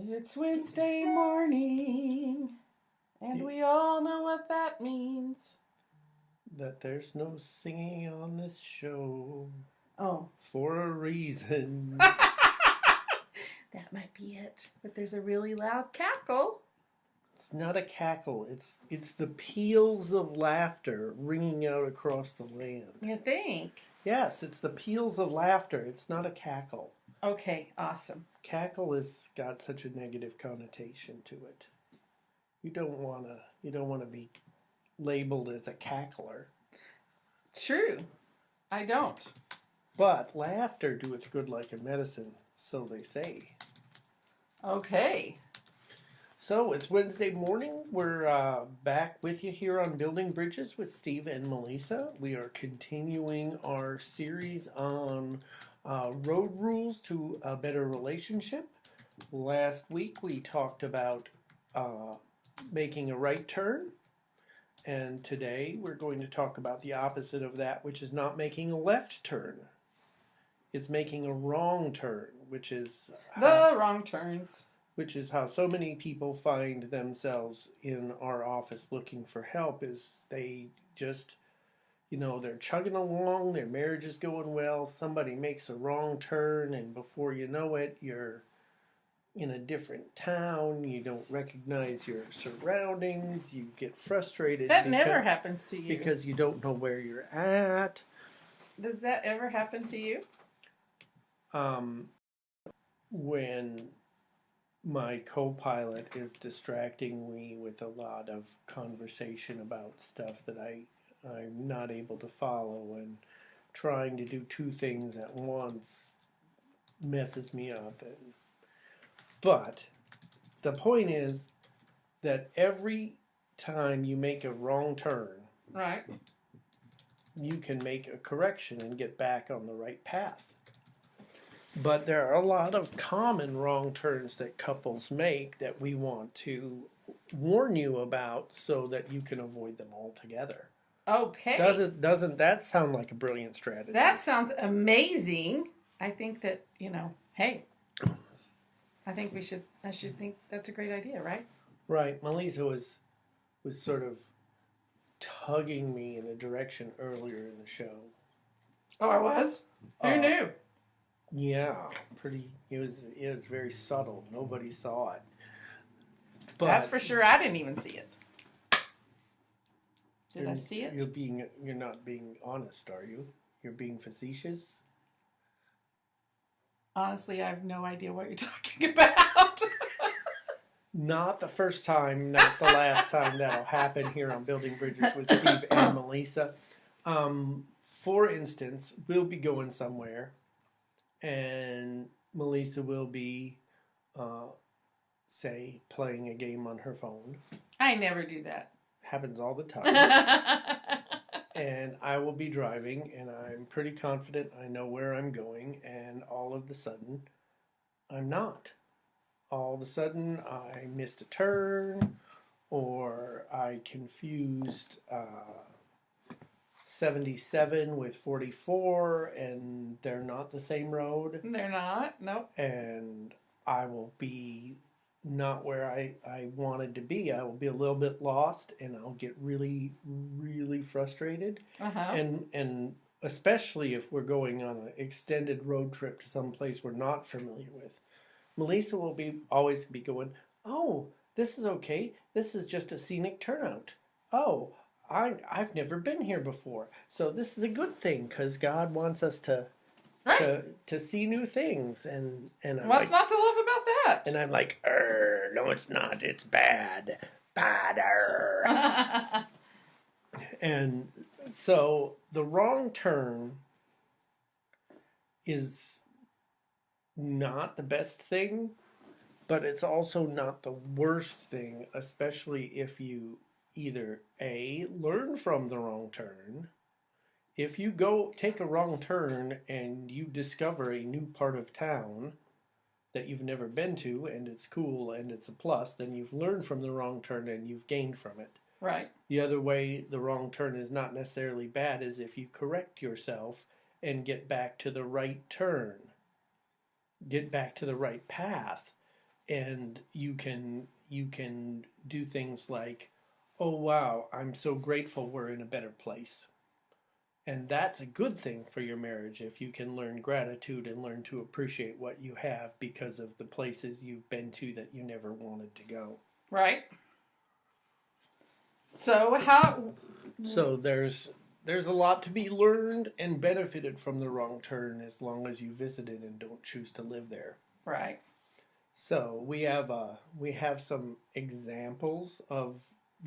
It's Wednesday morning, and we all know what that means. That there's no singing on this show. Oh. For a reason. That might be it. But there's a really loud cackle. It's not a cackle. It's the peals of laughter ringing out across the land. You think? Yes, it's the peals of laughter. It's not a cackle. Okay, awesome. Cackle has got such a negative connotation to it. You don't wanna be labeled as a cackler. True. I don't. But laughter doeth good like a medicine, so they say. Okay. So it's Wednesday morning. We're back with you here on Building Bridges with Steve and Melisa. We are continuing our series on road rules to a better relationship. Last week we talked about making a right turn. And today we're going to talk about the opposite of that, which is not making a left turn. It's making a wrong turn, which is wrong turns. Which is how so many people find themselves in our office looking for help. Is they just, they're chugging along, their marriage is going well, somebody makes a wrong turn, and before you know it, you're in a different town, you don't recognize your surroundings, you get frustrated. That never happens to you. Because you don't know where you're at. Does that ever happen to you? When my co-pilot is distracting me with a lot of conversation about stuff that I'm not able to follow, and trying to do two things at once messes me up. But the point is that every time you make a wrong turn, right, you can make a correction and get back on the right path. But there are a lot of common wrong turns that couples make that we want to warn you about so that you can avoid them altogether. Okay. Doesn't that sound like a brilliant strategy? That sounds amazing. I think that, hey, I should think that's a great idea, right? Right. Melisa was sort of tugging me in a direction earlier in the show. Oh, I was? Who knew? Yeah, it was very subtle. Nobody saw it. But that's for sure. I didn't even see it. Did I see it? You're not being honest, are you? You're being facetious? Honestly, I have no idea what you're talking about. Not the first time, not the last time that'll happen here on Building Bridges with Steve and Melisa. For instance, we'll be going somewhere, and Melisa will be, say, playing a game on her phone. I never do that. Happens all the time. And I will be driving, and I'm pretty confident I know where I'm going, and all of a sudden, I'm not. All of a sudden, I missed a turn, or I confused 77 with 44, and they're not the same road. They're not, nope. And I will be not where I wanted to be. I will be a little bit lost, and I'll get really, really frustrated. And especially if we're going on an extended road trip to some place we're not familiar with. Melisa will always be going, oh, this is okay. This is just a scenic turnout. Oh, I've never been here before. So this is a good thing because God wants us to see new things. And what's not to love about that? And I'm like, no, it's not. It's bad. Badder. And so the wrong turn is not the best thing, but it's also not the worst thing, especially if you either A, learn from the wrong turn. If you go take a wrong turn and you discover a new part of town that you've never been to, and it's cool and it's a plus, then you've learned from the wrong turn and you've gained from it. Right. The other way the wrong turn is not necessarily bad is if you correct yourself and get back to the right turn. Get back to the right path. and you can do things like, oh wow, I'm so grateful we're in a better place. And that's a good thing for your marriage if you can learn gratitude and learn to appreciate what you have because of the places you've been to that you never wanted to go. Right. So there's a lot to be learned and benefited from the wrong turn as long as you visited and don't choose to live there. Right. So we have some examples of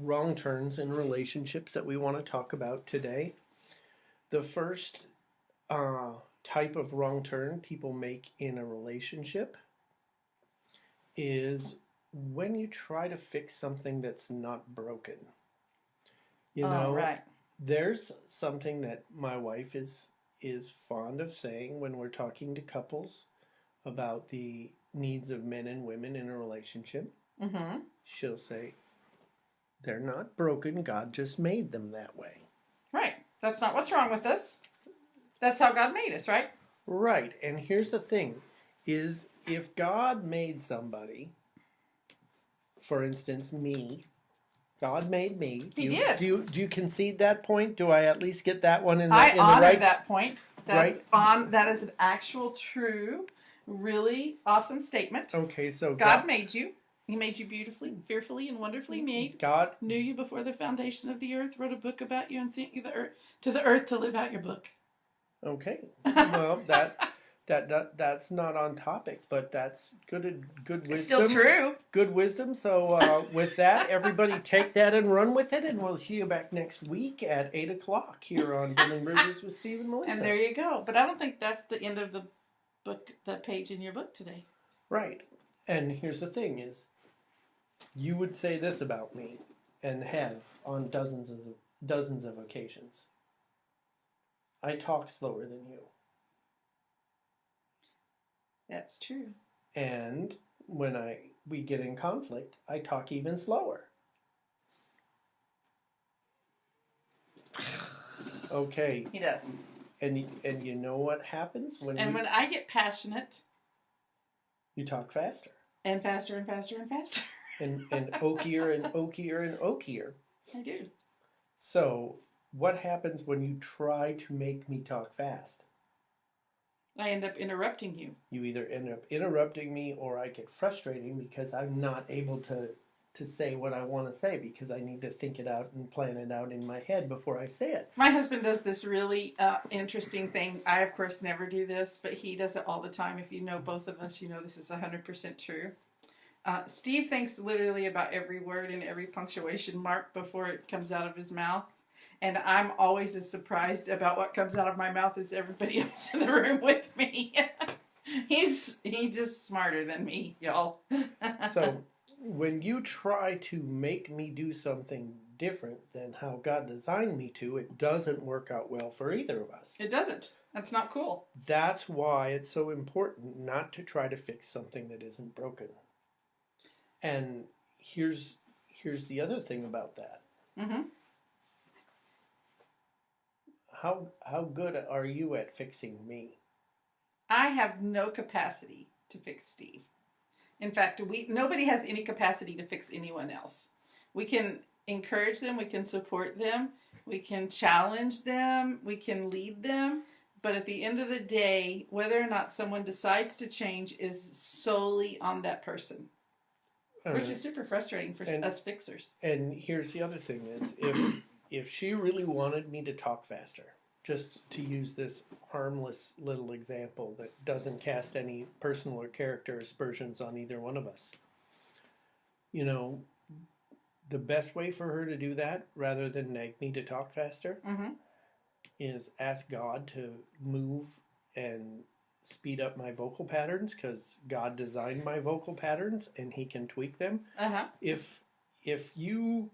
wrong turns in relationships that we want to talk about today. The first type of wrong turn people make in a relationship is when you try to fix something that's not broken. You know, right. There's something that my wife is fond of saying when we're talking to couples about the needs of men and women in a relationship. Mm-hmm. She'll say, they're not broken, God just made them that way. Right. That's not what's wrong with us. That's how God made us, right? Right. And here's the thing, is if God made somebody, for instance, me, God made me. He did. Do you concede that point? Do I at least get that one in the I honor right? that point. That's right? That is an actual, true, really awesome statement. Okay, so God made you. He made you beautifully, fearfully, and wonderfully made. God knew you before the foundation of the earth, wrote a book about you, and sent you to the earth to live out your book. Okay. Well, that's not on topic, but that's good wisdom. It's still true. Good wisdom. So with that, everybody take that and run with it, and we'll see you back next week at 8 o'clock here on Building Bridges with Steve and Melisa. And there you go. But I don't think that's the end of the book, the page in your book today. Right. And here's the thing is, you would say this about me, and have on dozens of occasions. I talk slower than you. That's true. And when we get in conflict, I talk even slower. Okay. He does. And you know what happens when when I get passionate, you talk faster. And faster and faster and faster. and oakier and oakier and oakier. I do. So, what happens when you try to make me talk fast? I end up interrupting you. You either end up interrupting me or I get frustrating because I'm not able to say what I want to say because I need to think it out and plan it out in my head before I say it. My husband does this really interesting thing. I, of course, never do this, but he does it all the time. If you know both of us, you know this is 100% true. Steve thinks literally about every word and every punctuation mark before it comes out of his mouth. And I'm always as surprised about what comes out of my mouth as everybody else in the room with me. He's just smarter than me, y'all. So when you try to make me do something different than how God designed me to, it doesn't work out well for either of us. It doesn't. That's not cool. That's why it's so important not to try to fix something that isn't broken. And here's the other thing about that. Mm-hmm. How good are you at fixing me? I have no capacity to fix Steve. In fact, nobody has any capacity to fix anyone else. We can encourage them, we can support them, we can challenge them, we can lead them, but at the end of the day, whether or not someone decides to change is solely on that person. Which is super frustrating for us fixers. And here's the other thing is, if she really wanted me to talk faster, just to use this harmless little example that doesn't cast any personal or character aspersions on either one of us, you know, the best way for her to do that, rather than nag me to talk faster, is ask God to move and speed up my vocal patterns, because God designed my vocal patterns and He can tweak them. If you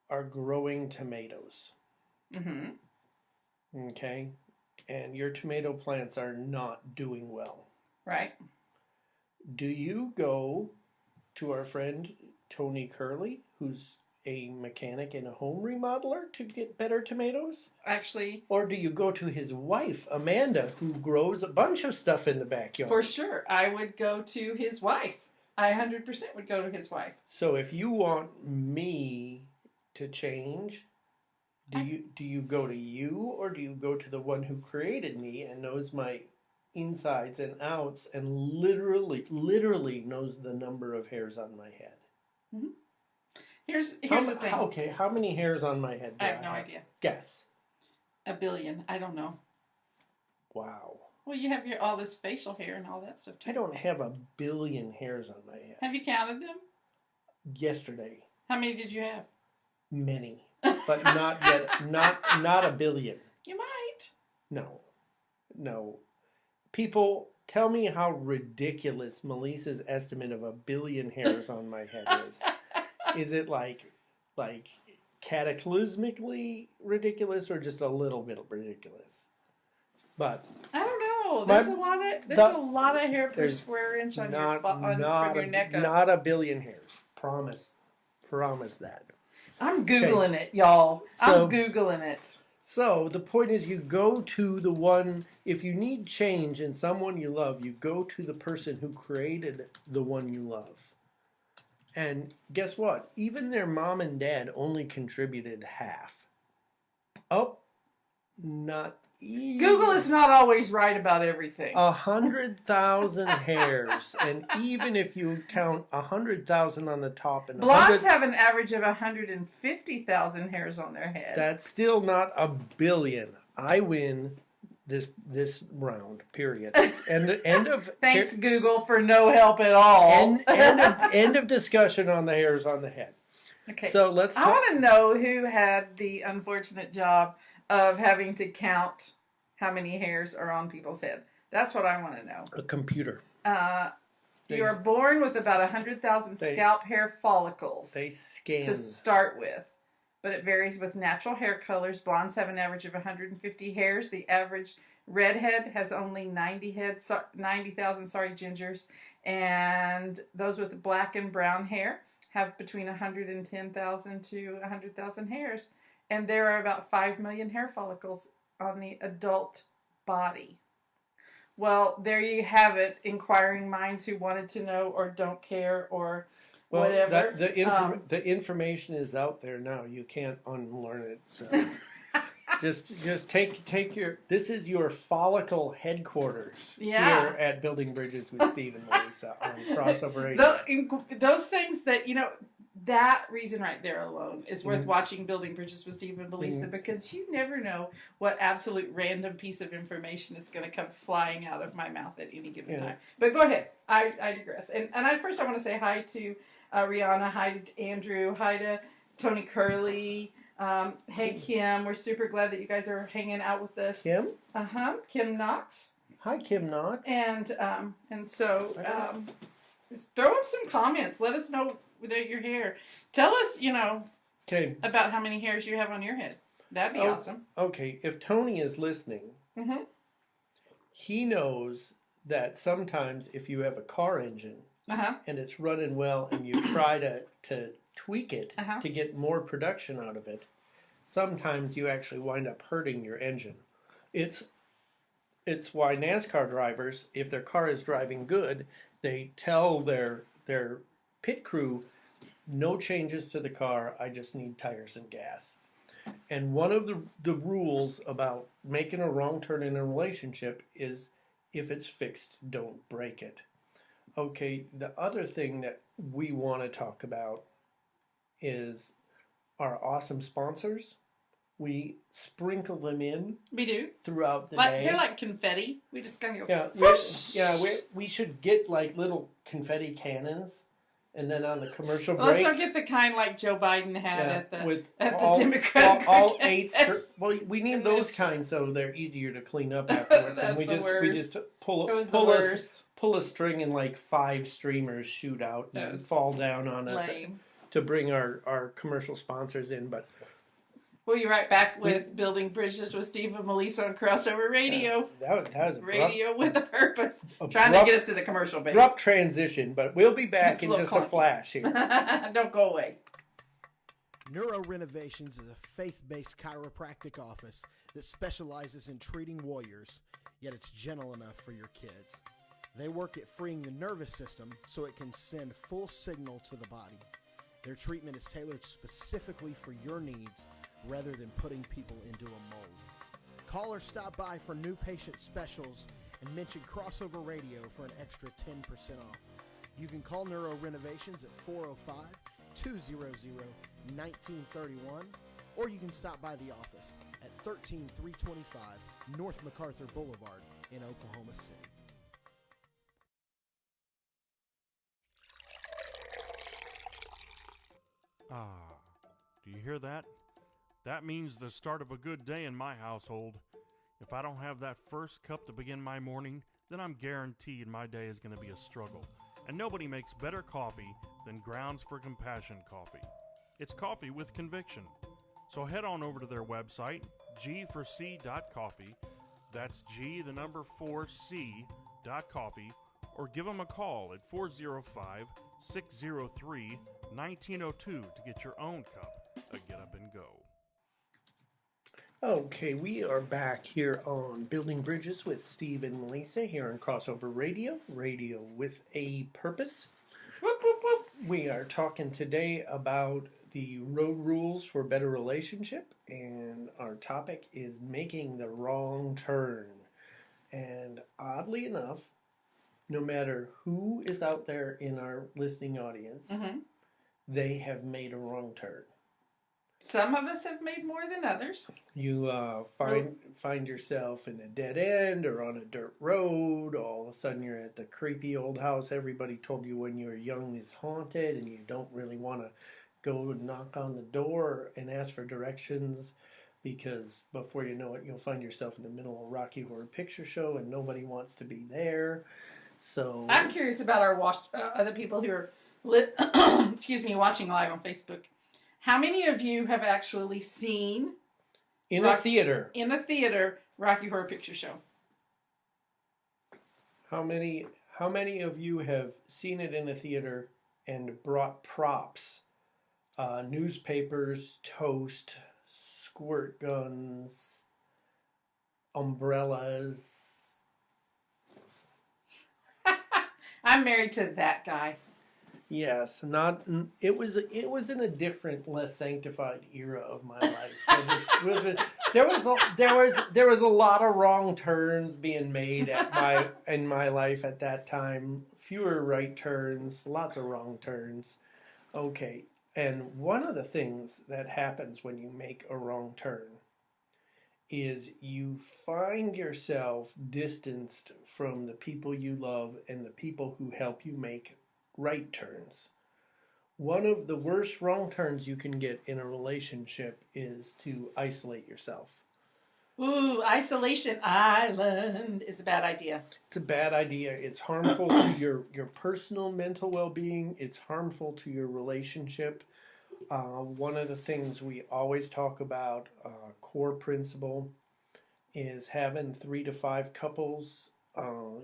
are growing tomatoes, okay, and your tomato plants are not doing well, right? Do you go to our friend Tony Curley, who's a mechanic and a home remodeler, to get better tomatoes? Actually. Or do you go to his wife, Amanda, who grows a bunch of stuff in the backyard? For sure. I would go to his wife. I 100% would go to his wife. So if you want me to change, do you go to you, or do you go to the one who created me and knows my insides and outs and literally knows the number of hairs on my head? Mm-hmm. Here's the thing. Okay, how many hairs on my head do I have no idea. Guess. 1 billion. I don't know. Wow. Well, you have all this facial hair and all that stuff too. I don't have 1 billion hairs on my head. Have you counted them? Yesterday. How many did you have? Many, but not yet. Not 1 billion. You might. No. People, tell me how ridiculous Melisa's estimate of 1 billion hairs on my head is. Is it like cataclysmically ridiculous, or just a little bit ridiculous? But I don't know. There's a lot of hair per square inch on from your neck up. Not 1 billion hairs. Promise that. I'm Googling it, y'all. I'm Googling it. So the point is, you go to the one, if you need change in someone you love, you go to the person who created the one you love. And guess what? Even their mom and dad only contributed half. Oh, not even. Google is not always right about everything. 100,000 hairs, and even if you count 100,000 on the top, and blondes have an average of 150,000 hairs on their head. That's still not 1 billion. I win this round. Period. End of. Thanks, Google, for no help at all. End of discussion on the hairs on the head. Okay. So let's. I want to know who had the unfortunate job of having to count how many hairs are on people's head. That's what I want to know. A computer. You are born with about 100,000 scalp hair follicles. They scan to start with, but it varies with natural hair colors. Blondes have an average of 150 hairs. The average redhead has only 90,000 gingers, and those with black and brown hair have between 110,000 to 100,000 hairs. And there are about 5 million hair follicles on the adult body. Well, there you have it, inquiring minds who wanted to know or don't care or whatever. The information is out there now. You can't unlearn it. So just take your. This is your follicle headquarters here at Building Bridges with Steve and Melisa on Crossover Radio. Those things that that reason right there alone is worth watching Building Bridges with Steve and Melisa, because you never know what absolute random piece of information is going to come flying out of my mouth at any given time. But go ahead. I digress. And first I want to say hi to Rihanna, hi to Andrew, hi to Tony Curley, hey Kim. We're super glad that you guys are hanging out with us. Kim? Kim Knox. Hi, Kim Knox. And so just throw up some comments. Let us know without your hair. Tell us, about how many hairs you have on your head. That'd be awesome. Okay, if Tony is listening, he knows that sometimes if you have a car engine and it's running well and you try to tweak it to get more production out of it, sometimes you actually wind up hurting your engine. It's why NASCAR drivers, if their car is driving good, they tell their pit crew, no changes to the car, I just need tires and gas. And one of the rules about making a wrong turn in a relationship is, if it's fixed, don't break it. Okay, the other thing that we want to talk about is our awesome sponsors. We sprinkle them in. We do. Throughout the day. They're like confetti. We just kind of go, we should get like little confetti cannons. And then on the commercial break... Let's not get the kind like Joe Biden had at the Democratic all 8... Well, we need those kinds so they're easier to clean up afterwards. That's we just pull a string and like 5 streamers shoot out and fall down on us to bring our commercial sponsors in. But we'll be right back with Building Bridges with Steve and Melisa on Crossover Radio. That was Radio with a purpose. Trying to get us to the commercial break. Abrupt transition, but we'll be back in just a flash here. Don't go away. Neuro Renovations is a faith-based chiropractic office that specializes in treating warriors, yet it's gentle enough for your kids. They work at freeing the nervous system so it can send full signal to the body. Their treatment is tailored specifically for your needs rather than putting people into a mold. Call or stop by for new patient specials and mention Crossover Radio for an extra 10% off. You can call Neuro Renovations at 405-200-1931, or you can stop by the office at 13325 North MacArthur Boulevard in Oklahoma City. Ah, do you hear that? That means the start of a good day in my household. If I don't have that first cup to begin my morning, then I'm guaranteed my day is going to be a struggle. And nobody makes better coffee than Grounds for Compassion coffee. It's coffee with conviction. So head on over to their website, g4c.coffee. That's G4c.coffee, or give them a call at 405-603-1902 to get your own cup of Get Up and Go. Okay, we are back here on Building Bridges with Steve and Melisa here on Crossover Radio, radio with a purpose. Whoop, whoop, whoop. We are talking today about the road rules for better relationship, and our topic is making the wrong turn. And oddly enough, no matter who is out there in our listening audience, they have made a wrong turn. Some of us have made more than others. You find yourself in a dead end or on a dirt road. All of a sudden you're at the creepy old house everybody told you when you were young is haunted, and you don't really want to go and knock on the door and ask for directions, because before you know it, you'll find yourself in the middle of a Rocky Horror Picture Show and nobody wants to be there. So I'm curious about our other people who are watching live on Facebook. How many of you have actually seen in a theater Rocky Horror Picture Show? How many of you have seen it in a theater and brought props? Newspapers, toast, squirt guns, umbrellas. I'm married to that guy. Yes, it was in a different, less sanctified era of my life. There was a lot of wrong turns being made in my life at that time. Fewer right turns, lots of wrong turns. Okay, and one of the things that happens when you make a wrong turn is you find yourself distanced from the people you love and the people who help you make right turns. One of the worst wrong turns you can get in a relationship is to isolate yourself. Ooh, isolation island is a bad idea. It's a bad idea. It's harmful to your personal mental well-being. It's harmful to your relationship. One of the things we always talk about, core principle, is having 3 to 5 couples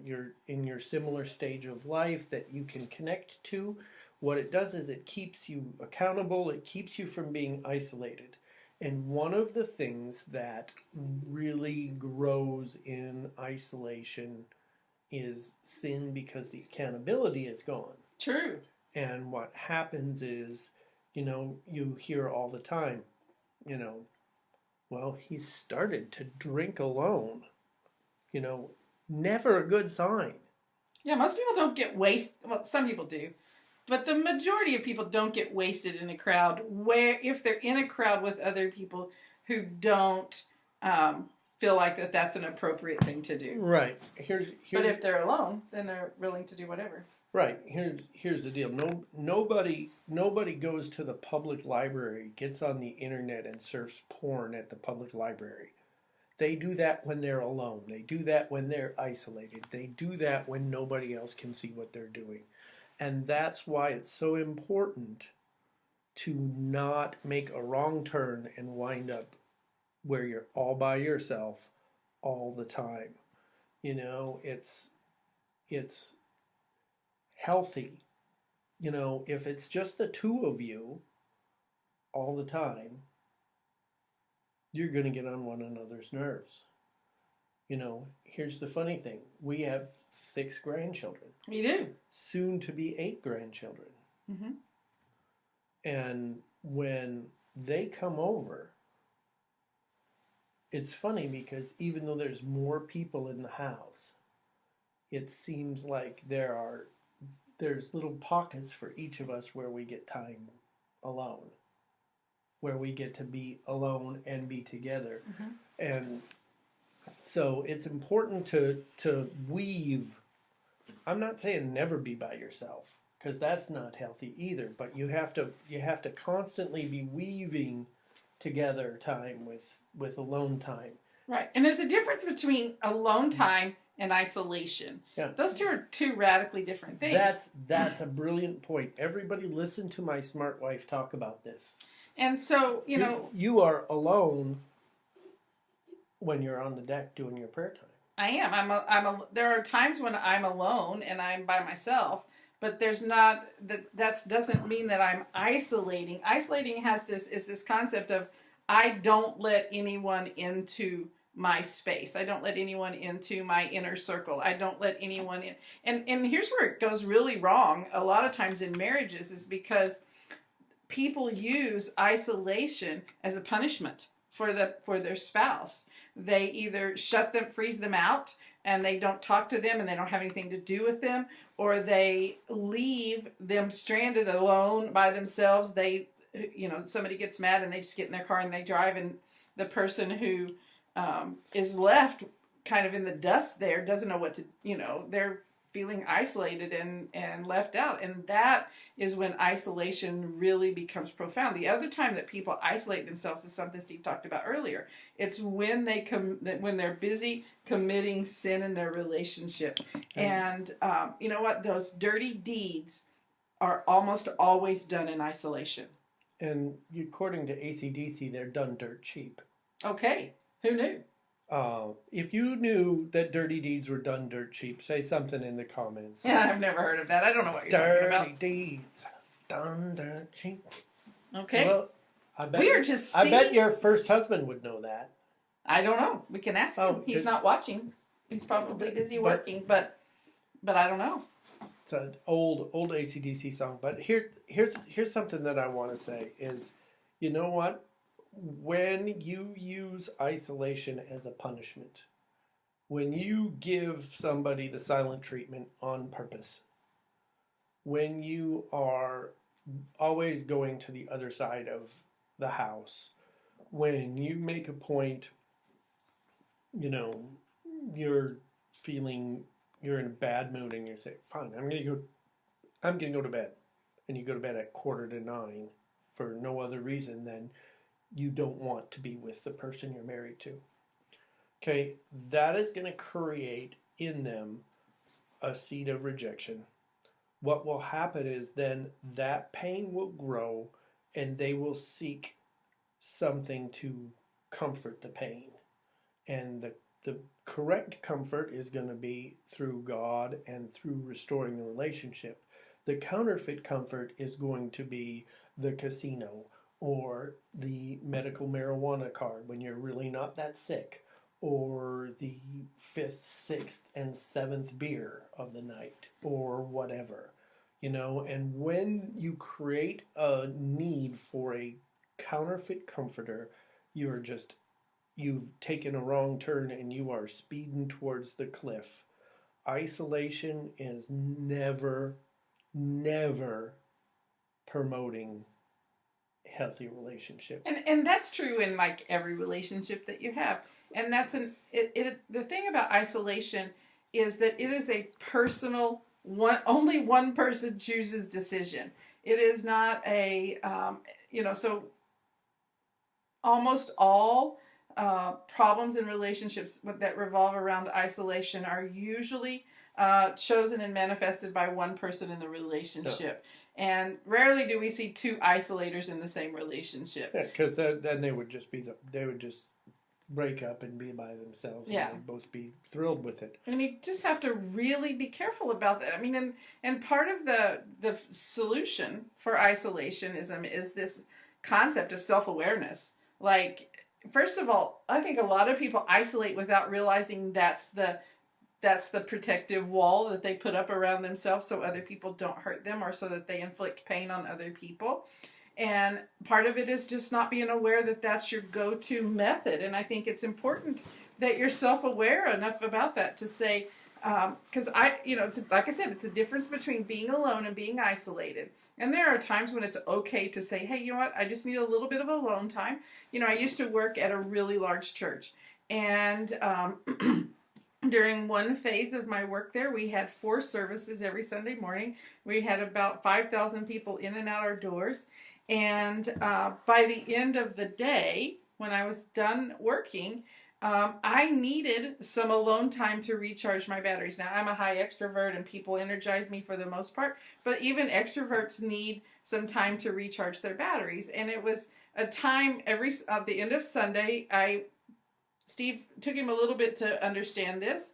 you're in your similar stage of life that you can connect to. What it does is it keeps you accountable. It keeps you from being isolated. And one of the things that really grows in isolation is sin, because the accountability is gone. True. And what happens is, you hear all the time, well, he started to drink alone. Never a good sign. Yeah, most people don't get wasted. Well, some people do. But the majority of people don't get wasted in a crowd, where if they're in a crowd with other people who don't feel like that's an appropriate thing to do. Right. But if they're alone, then they're willing to do whatever. Right. Here's the deal. Nobody goes to the public library, gets on the internet and surfs porn at the public library. They do that when they're alone. They do that when they're isolated. They do that when nobody else can see what they're doing. And that's why it's so important to not make a wrong turn and wind up where you're all by yourself all the time. It's healthy. If it's just the two of you all the time, you're going to get on one another's nerves. You know, here's the funny thing. We have 6 grandchildren. We do. Soon to be 8 grandchildren. Mm-hmm. And when they come over, it's funny because even though there's more people in the house, it seems like there's little pockets for each of us where we get time alone, where we get to be alone and be together. Mm-hmm. And so it's important to weave. I'm not saying never be by yourself, because that's not healthy either, but you have to constantly be weaving together time with alone time. Right. And there's a difference between alone time and isolation. Yeah. Those two are two radically different things. That's a brilliant point. Everybody listen to my smart wife talk about this. And so, you are alone when you're on the deck doing your prayer time. I am. There are times when I'm alone and I'm by myself, but there's not that doesn't mean that I'm isolating. Isolating is this concept of I don't let anyone into my space. I don't let anyone into my inner circle. I don't let anyone in. And here's where it goes really wrong a lot of times in marriages is because people use isolation as a punishment for their spouse. They either freeze them out, and they don't talk to them, and they don't have anything to do with them, or they leave them stranded alone by themselves. Somebody gets mad and they just get in their car and they drive, and the person who is left kind of in the dust there doesn't know what to, they're feeling isolated and left out. And that is when isolation really becomes profound. The other time that people isolate themselves is something Steve talked about earlier. It's when when they're busy committing sin in their relationship. And you know what? Those dirty deeds are almost always done in isolation. And according to AC/DC, they're done dirt cheap. Okay. Who knew? If you knew that dirty deeds were done dirt cheap, say something in the comments. Yeah, I've never heard of that. I don't know what you're talking about. Dirty deeds done dirt cheap. Okay. Well, I bet your first husband would know that. I don't know. We can ask him. He's not watching. He's probably busy working, but I don't know. It's an old AC/DC song. But here's something that I want to say is, you know what? When you use isolation as a punishment, when you give somebody the silent treatment on purpose, when you are always going to the other side of the house, when you make a point, you're feeling you're in a bad mood and you say, fine, I'm gonna go to bed. And you go to bed at 8:45 for no other reason than you don't want to be with the person you're married to. Okay, that is going to create in them a seed of rejection. What will happen is then that pain will grow and they will seek something to comfort the pain. And the correct comfort is going to be through God and through restoring the relationship. The counterfeit comfort is going to be the casino or the medical marijuana card when you're really not that sick, or the 5th, 6th, and 7th beer of the night, or whatever, and when you create a need for a counterfeit comforter, you've taken a wrong turn and you are speeding towards the cliff. Isolation is never promoting healthy relationship. And that's true in like every relationship that you have. And that's the thing about isolation is that it is a personal only one person chooses decision. It is not a so almost all problems in relationships that revolve around isolation are usually chosen and manifested by one person in the relationship. Yeah. And rarely do we see two isolators in the same relationship. Yeah, because then they would just break up and be by themselves. Yeah. And they'd both be thrilled with it. And you just have to really be careful about that. I mean, and part of the solution for isolationism is this concept of self-awareness. Like, first of all, I think a lot of people isolate without realizing that's the protective wall that they put up around themselves so other people don't hurt them or so that they inflict pain on other people. And part of it is just not being aware that that's your go-to method. And I think it's important that you're self-aware enough about that to say, because it's, like I said, it's a difference between being alone and being isolated. And there are times when it's okay to say, hey, you know what, I just need a little bit of alone time. I used to work at a really large church. And during one phase of my work there, we had 4 services every Sunday morning. We had about 5,000 people in and out our doors. And by the end of the day, when I was done working, I needed some alone time to recharge my batteries. Now, I'm a high extrovert and people energize me for the most part, but even extroverts need some time to recharge their batteries. And it was a time at the end of Sunday, Steve took him a little bit to understand this,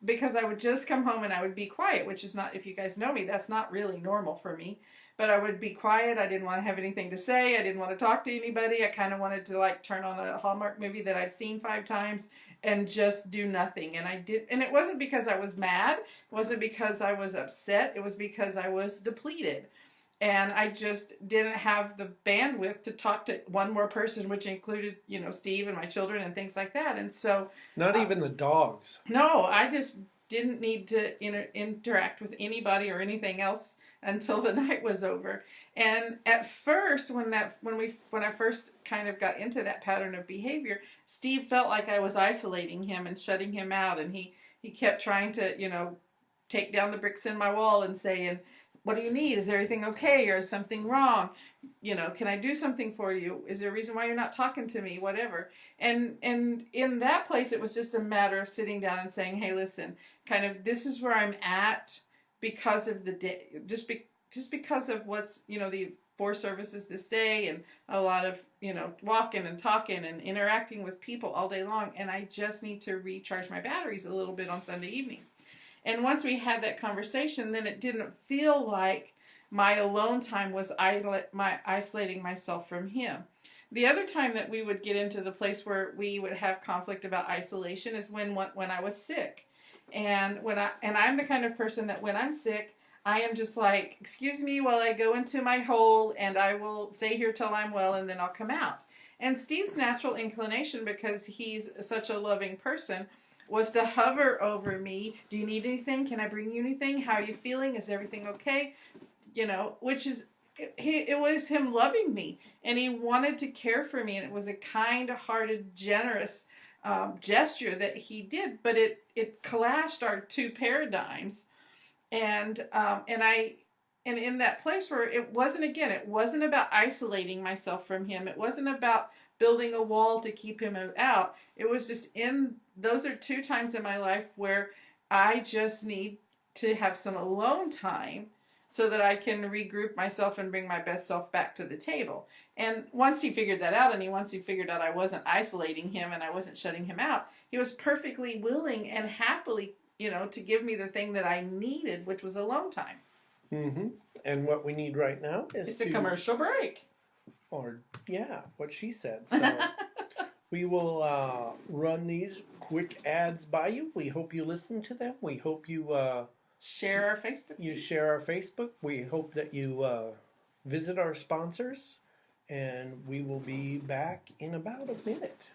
because I would just come home and I would be quiet, which is not, if you guys know me, that's not really normal for me. But I would be quiet. I didn't want to have anything to say. I didn't want to talk to anybody. I kind of wanted to turn on a Hallmark movie that I'd seen 5 times and just do nothing. And I did. And it wasn't because I was mad. It wasn't because I was upset. It was because I was depleted. And I just didn't have the bandwidth to talk to one more person, which included, Steve and my children and things like that. And so... Not even the dogs. No, I just didn't need to interact with anybody or anything else until the night was over. And at first, when I first kind of got into that pattern of behavior, Steve felt like I was isolating him and shutting him out. And he kept trying to, take down the bricks in my wall and saying, what do you need? Is everything okay? Or is something wrong? Can I do something for you? Is there a reason why you're not talking to me? Whatever. And in that place, it was just a matter of sitting down and saying, hey, listen, kind of, this is where I'm at because of the day, just because of what's, the 4 services this day and a lot of, walking and talking and interacting with people all day long. And I just need to recharge my batteries a little bit on Sunday evenings. And once we had that conversation, then it didn't feel like my alone time was isolating myself from him. The other time that we would get into the place where we would have conflict about isolation is when I was sick. And I'm the kind of person that when I'm sick, I am just like, excuse me while I go into my hole and I will stay here till I'm well and then I'll come out. And Steve's natural inclination, because he's such a loving person, was to hover over me. Do you need anything? Can I bring you anything? How are you feeling? Is everything okay? Which is, it was him loving me. And he wanted to care for me. And it was a kind-hearted, generous gesture that he did. But it clashed our 2 paradigms. And in that place where it wasn't about isolating myself from him. It wasn't about building a wall to keep him out. It was just those are 2 times in my life where I just need to have some alone time so that I can regroup myself and bring my best self back to the table. And once he figured that out, once he figured out I wasn't isolating him and I wasn't shutting him out, he was perfectly willing and happily, to give me the thing that I needed, which was alone time. Mm-hmm. And what we need right now is a commercial break. Or, yeah, what she said. So we will run these quick ads by you. We hope you listen to them. We hope you... share our Facebook. You share our Facebook. We hope that you visit our sponsors. And we will be back in about a minute.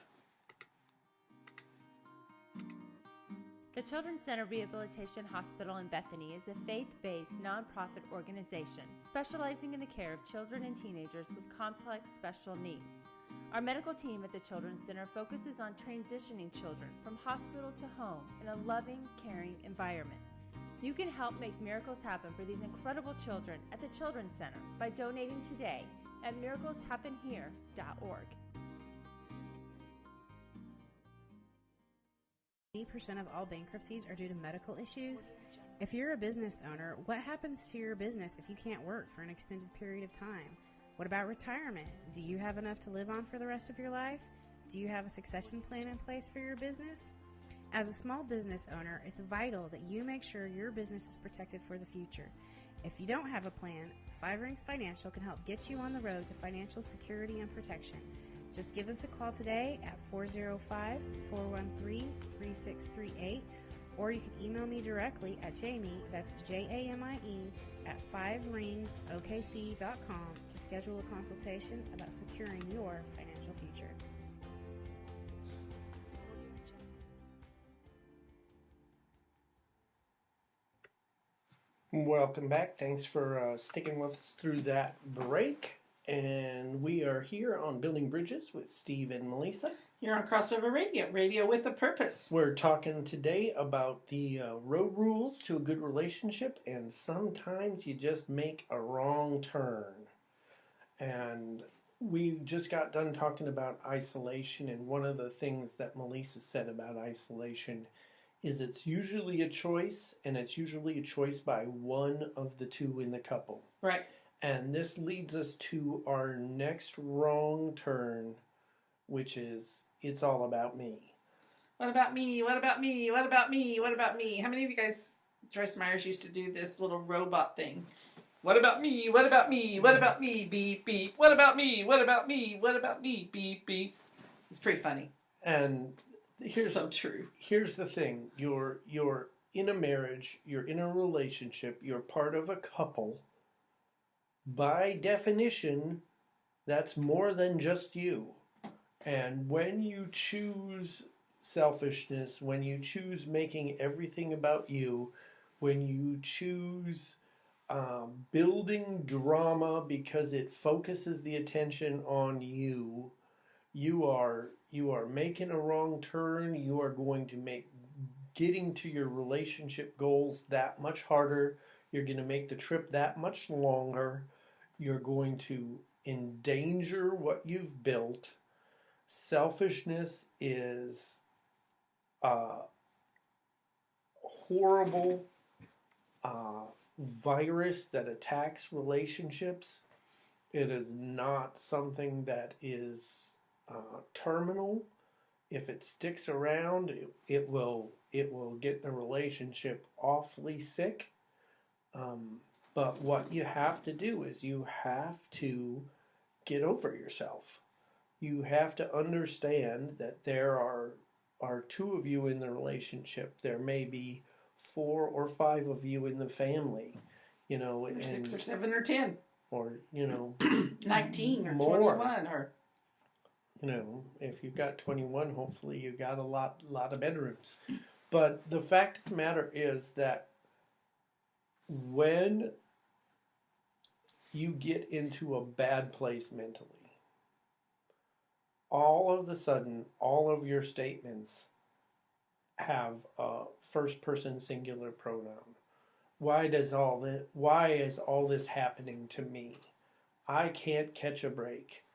The Children's Center Rehabilitation Hospital in Bethany is a faith-based nonprofit organization specializing in the care of children and teenagers with complex special needs. Our medical team at the Children's Center focuses on transitioning children from hospital to home in a loving, caring environment. You can help make miracles happen for these incredible children at the Children's Center by donating today at miracleshappenhere.org. 80% of all bankruptcies are due to medical issues. If you're a business owner, what happens to your business if you can't work for an extended period of time? What about retirement? Do you have enough to live on for the rest of your life? Do you have a succession plan in place for your business? As a small business owner, it's vital that you make sure your business is protected for the future. If you don't have a plan, Five Rings Financial can help get you on the road to financial security and protection. Just give us a call today at 405-413-3638, or you can email me directly at Jamie, that's Jamie, at 5ringsokc.com to schedule a consultation about securing your financial future. Welcome back. Thanks for sticking with us through that break. And we are here on Building Bridges with Steve and Melisa. Here on Crossover Radio, radio with a purpose. We're talking today about the road rules to a good relationship, and sometimes you just make a wrong turn. And we just got done talking about isolation, and one of the things that Melisa said about isolation is it's usually a choice, and it's usually a choice by one of the two in the couple. Right. And this leads us to our next wrong turn, which is, it's all about me. What about me? What about me? What about me? What about me? How many of you guys, Joyce Myers used to do this little robot thing? What about me? What about me? What about me? Beep, beep. What about me? What about me? What about me? Beep, beep. It's pretty funny. And here's so true. Here's the thing. You're in a marriage, you're in a relationship, you're part of a couple. By definition, that's more than just you. And when you choose selfishness, when you choose making everything about you, when you choose building drama because it focuses the attention on you, you are making a wrong turn. You are going to make getting to your relationship goals that much harder. You're going to make the trip that much longer. You're going to endanger what you've built. Selfishness is a horrible virus that attacks relationships. It is not something that is terminal. If it sticks around, it will get the relationship awfully sick. But what you have to do is you have to get over yourself. You have to understand that there are two of you in the relationship. There may be 4 or 5 of you in the family, or 6 or 7 or 10. Or, 19 or more. 21 or... if you've got 21, hopefully you got a lot of bedrooms. But the fact of the matter is that when you get into a bad place mentally, all of a sudden, all of your statements have a first-person singular pronoun. Why is all this happening to me? I can't catch a break.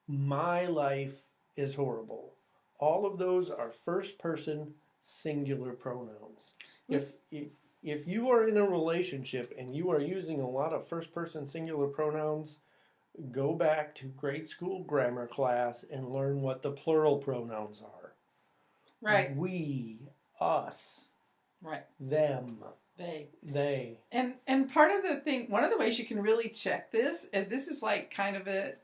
My life is horrible. All of those are first-person singular pronouns. If you are in a relationship and you are using a lot of first-person singular pronouns, go back to grade school grammar class and learn what the plural pronouns are. Right. We, us. Right. Them. They. And part of the thing, one of the ways you can really check this, and this is like kind of a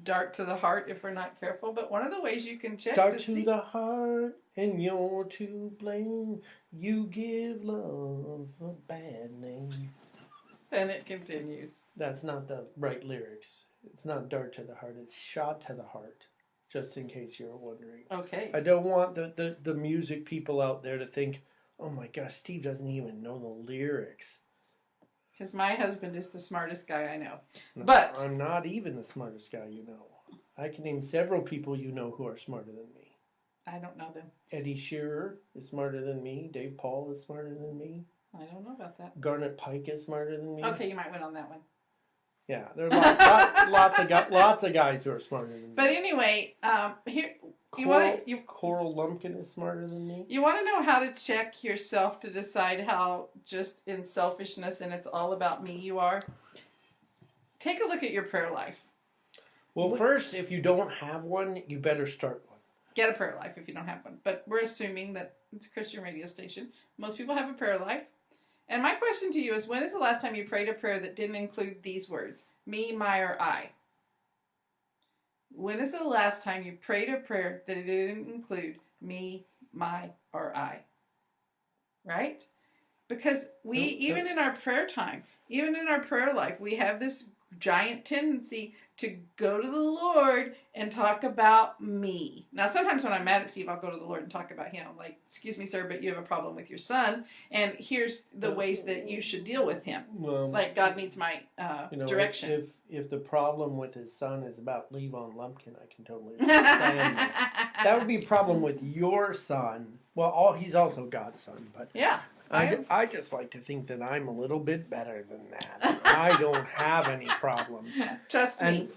dart to the heart if we're not careful, but one of the ways you can check dart to the heart and you're to blame. You give love a bad name. And it continues. That's not the right lyrics. It's not dart to the heart. It's shot to the heart. Just in case you're wondering. Okay. I don't want the music people out there to think, oh my gosh, Steve doesn't even know the lyrics. Because my husband is the smartest guy I know. No, but I'm not even the smartest guy you know. I can name several people you know who are smarter than me. I don't know them. Eddie Shearer is smarter than me. Dave Paul is smarter than me. I don't know about that. Garnet Pike is smarter than me. Okay, you might win on that one. Yeah, there are lots of guys who are smarter than me. But anyway, here Coral Lumpkin is smarter than me. You want to know how to check yourself to decide how just in selfishness and it's all about me you are? Take a look at your prayer life. Well, first, if you don't have one, you better start one. Get a prayer life if you don't have one. But we're assuming that it's a Christian radio station. Most people have a prayer life. And my question to you is, when is the last time you prayed a prayer that didn't include these words? Me, my, or I. When is the last time you prayed a prayer that it didn't include me, my, or I? Right? Because even in our prayer time, even in our prayer life, we have this giant tendency to go to the Lord and talk about me. Now, sometimes when I'm mad at Steve, I'll go to the Lord and talk about him. Like, excuse me, sir, but you have a problem with your son, and here's the ways that you should deal with him. Well, like, God needs my direction. If the problem with his son is about Levon Lumpkin, I can totally understand that. That would be a problem with your son. Well, he's also God's son, but yeah. I just like to think that I'm a little bit better than that. I don't have any problems. Trust me.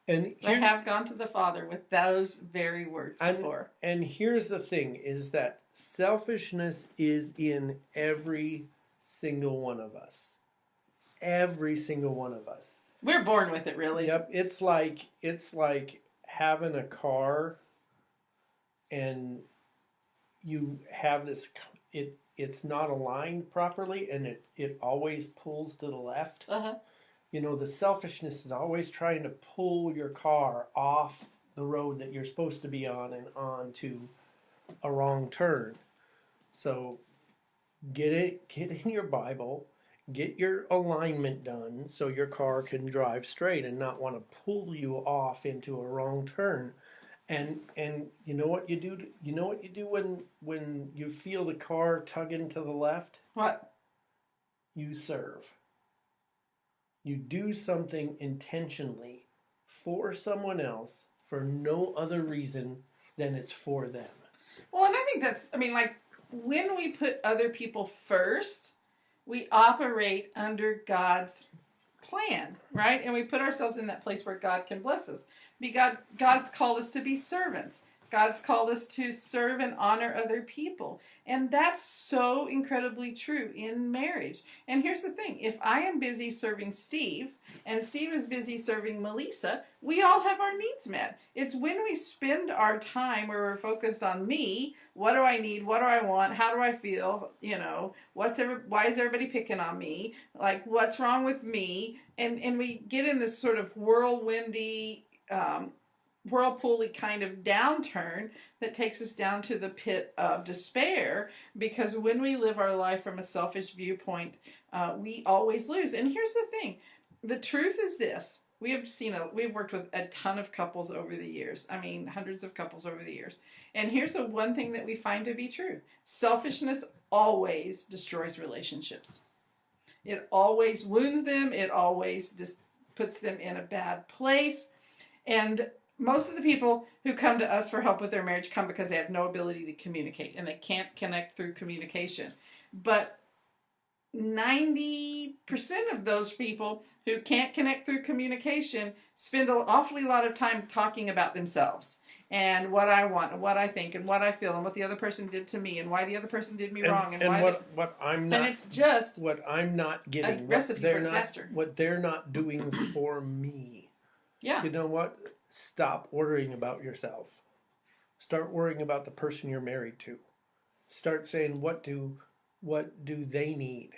And I have gone to the Father with those very words before. And here's the thing, is that selfishness is in every single one of us. Every single one of us. We're born with it, really. Yep. It's like having a car and you have this... It's not aligned properly, and it always pulls to the left. Uh-huh. You know, the selfishness is always trying to pull your car off the road that you're supposed to be on and onto a wrong turn. So get in your Bible, get your alignment done so your car can drive straight and not want to pull you off into a wrong turn. And you know what you do? You know what you do when you feel the car tugging to the left? What? You serve. You do something intentionally for someone else for no other reason than it's for them. Well, and I think when we put other people first, we operate under God's plan, right? And we put ourselves in that place where God can bless us. God's called us to be servants. God's called us to serve and honor other people. And that's so incredibly true in marriage. And here's the thing. If I am busy serving Steve and Steve is busy serving Melisa, we all have our needs met. It's when we spend our time where we're focused on me, what do I need, what do I want, how do I feel, why is everybody picking on me, like what's wrong with me, and we get in this sort of whirlwindy, whirlpooly kind of downturn that takes us down to the pit of despair, because when we live our life from a selfish viewpoint, we always lose. And here's the thing. The truth is this. We've worked with a ton of couples over the years. I mean, hundreds of couples over the years. And here's the one thing that we find to be true. Selfishness always destroys relationships. It always wounds them. It always just puts them in a bad place. And most of the people who come to us for help with their marriage come because they have no ability to communicate and they can't connect through communication. But 90% of those people who can't connect through communication spend an awfully lot of time talking about themselves and what I want and what I think and what I feel and what the other person did to me and why the other person did me wrong and why what I'm not, and it's just what I'm not getting, a recipe for disaster. What they're not doing for me. Yeah. You know what? Stop worrying about yourself. Start worrying about the person you're married to. Start saying, what do they need?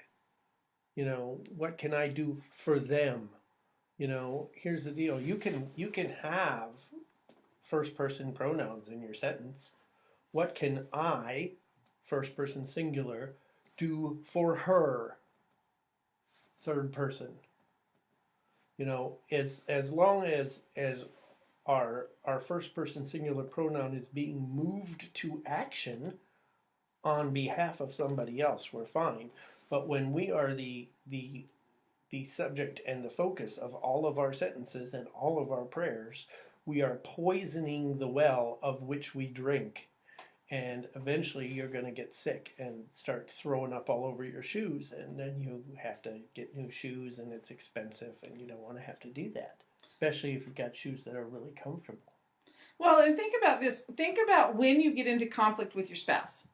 What can I do for them? Here's the deal. You can have first person pronouns in your sentence. What can I, first person singular, do for her, third person? As long as our first person singular pronoun is being moved to action on behalf of somebody else, we're fine. But when we are the subject and the focus of all of our sentences and all of our prayers, we are poisoning the well of which we drink. And eventually you're going to get sick and start throwing up all over your shoes. And then you have to get new shoes and it's expensive and you don't want to have to do that. Especially if you've got shoes that are really comfortable. Well, and think about this. Think about when you get into conflict with your spouse.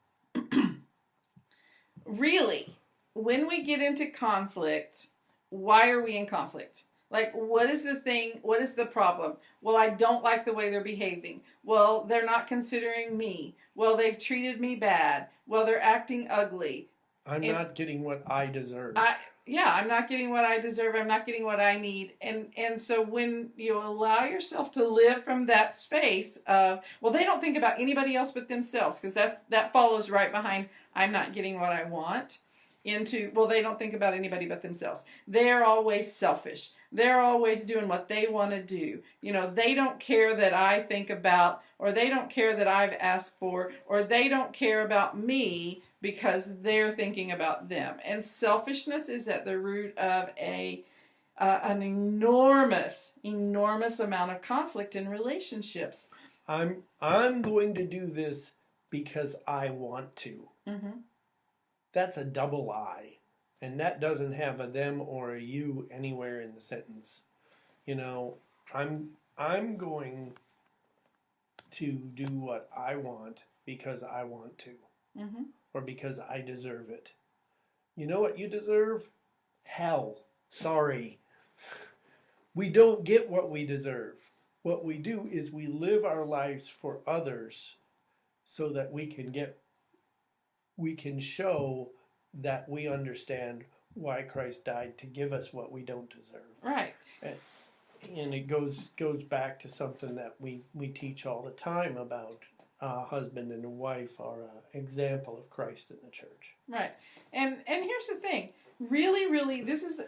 Really, when we get into conflict, why are we in conflict? Like, what is the thing? What is the problem? Well, I don't like the way they're behaving. Well, they're not considering me. Well, they've treated me bad. Well, they're acting ugly. I'm not getting what I deserve. I'm not getting what I deserve. I'm not getting what I need. And so when you allow yourself to live from that space of, well, they don't think about anybody else but themselves, because that follows right behind I'm not getting what I want, into, well, they don't think about anybody but themselves. They're always selfish. They're always doing what they want to do. They don't care that I think about, or they don't care that I've asked for, or they don't care about me because they're thinking about them. And selfishness is at the root of an enormous amount of conflict in relationships. I'm going to do this because I want to. Mm-hmm. That's a double I, and that doesn't have a them or a you anywhere in the sentence. I'm going to do what I want because I want to, mm-hmm. or because I deserve it. You know what you deserve? Hell. Sorry. We don't get what we deserve. What we do is we live our lives for others so that we can show that we understand why Christ died to give us what we don't deserve. Right. And it goes back to something that we teach all the time about husband and a wife are an example of Christ in the church. Right. And here's the thing. Really, this is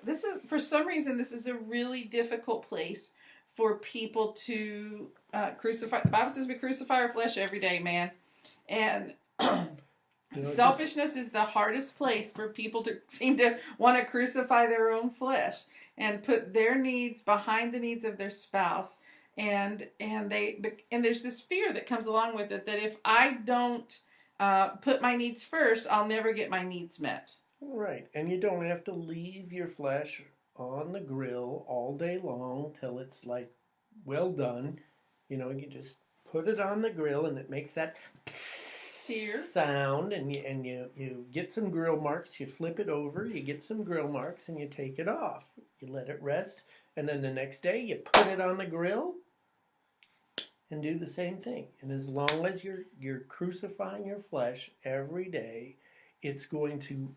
for some reason, this is a really difficult place for people to crucify. The Bible says we crucify our flesh every day, man. And selfishness is the hardest place for people to seem to want to crucify their own flesh and put their needs behind the needs of their spouse. And there's this fear that comes along with it, that if I don't put my needs first, I'll never get my needs met. Right. And you don't have to leave your flesh on the grill all day long till it's like well done. You just put it on the grill and it makes that sear sound, and you get some grill marks, you flip it over, you get some grill marks, and you take it off. You let it rest, and then the next day you put it on the grill and do the same thing. And as long as you're crucifying your flesh every day, it's going to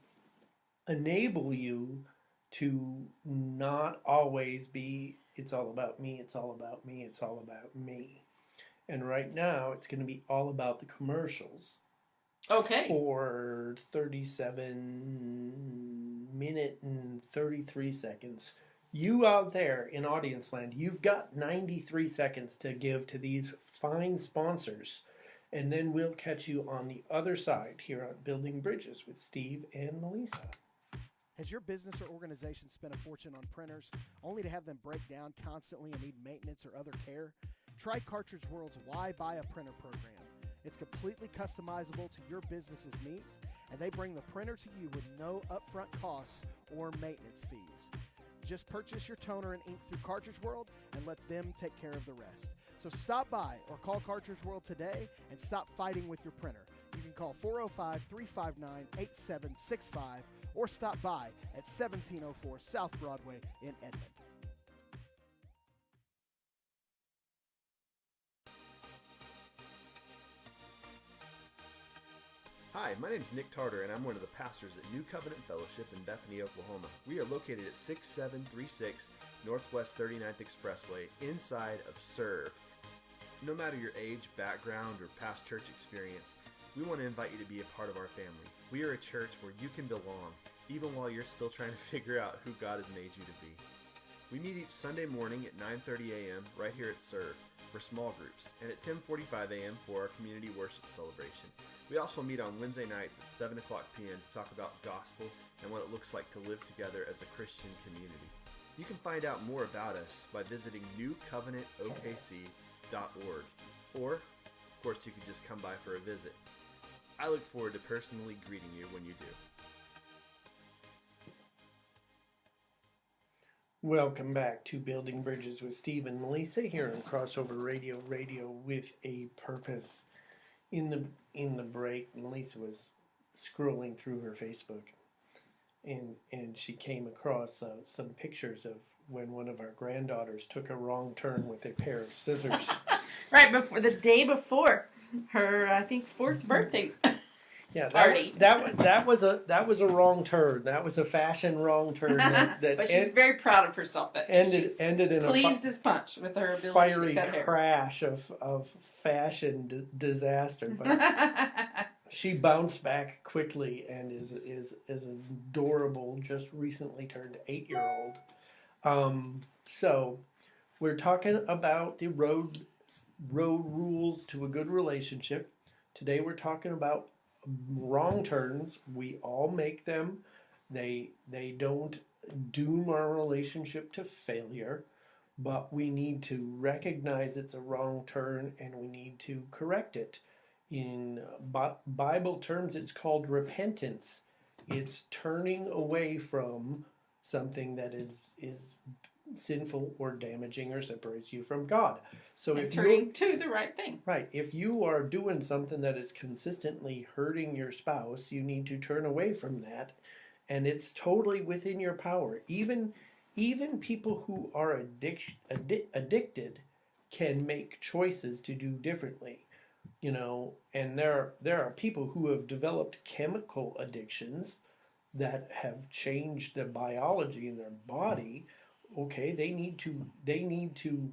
enable you to not always be, it's all about me, it's all about me, it's all about me. And right now, it's going to be all about the commercials. Okay. For 37 minutes and 33 seconds. You out there in audience land, you've got 93 seconds to give to these fine sponsors. And then we'll catch you on the other side here on Building Bridges with Steve and Melisa. Has your business or organization spent a fortune on printers only to have them break down constantly and need maintenance or other care? Try Cartridge World's Why Buy a Printer program. It's completely customizable to your business's needs, and they bring the printer to you with no upfront costs or maintenance fees. Just purchase your toner and ink through Cartridge World and let them take care of the rest. So stop by or call Cartridge World today and stop fighting with your printer. You can call 405-359-8765 or stop by at 1704 South Broadway in Edmond. Hi, my name is Nick Tarter, and I'm one of the pastors at New Covenant Fellowship in Bethany, Oklahoma. We are located at 6736 Northwest 39th Expressway, inside of Serve. No matter your age, background, or past church experience, we want to invite you to be a part of our family. We are a church where you can belong, even while you're still trying to figure out who God has made you to be. We meet each Sunday morning at 9:30 a.m. right here at Serve for small groups, and at 10:45 a.m. for our community worship celebration. We also meet on Wednesday nights at 7 o'clock p.m. to talk about gospel and what it looks like to live together as a Christian community. You can find out more about us by visiting newcovenantokc.org, or, of course, you can just come by for a visit. I look forward to personally greeting you when you do. Welcome back to Building Bridges with Steve and Melisa here on Crossover Radio with a purpose. In the break, Melisa was scrolling through her Facebook, and she came across some pictures of when one of our granddaughters took a wrong turn with a pair of scissors. Right before the day before her, I think, 4th birthday. Yeah, party. That was a wrong turn. That was a fashion wrong turn. That but she's very proud of herself. That ended in pleased as punch with her ability fiery to cut hair. crash of fashion disaster. But she bounced back quickly and is an adorable, just recently turned 8-year-old. So we're talking about the road rules to a good relationship. Today we're talking about wrong turns. We all make them. They don't doom our relationship to failure, but we need to recognize it's a wrong turn and we need to correct it. In Bible terms, it's called repentance. It's turning away from something that is sinful or damaging or separates you from God. So and if turning to the right thing. Right. If you are doing something that is consistently hurting your spouse, you need to turn away from that. And it's totally within your power. Even people who are addicted can make choices to do differently. And there are people who have developed chemical addictions that have changed the biology in their body. Okay, they need to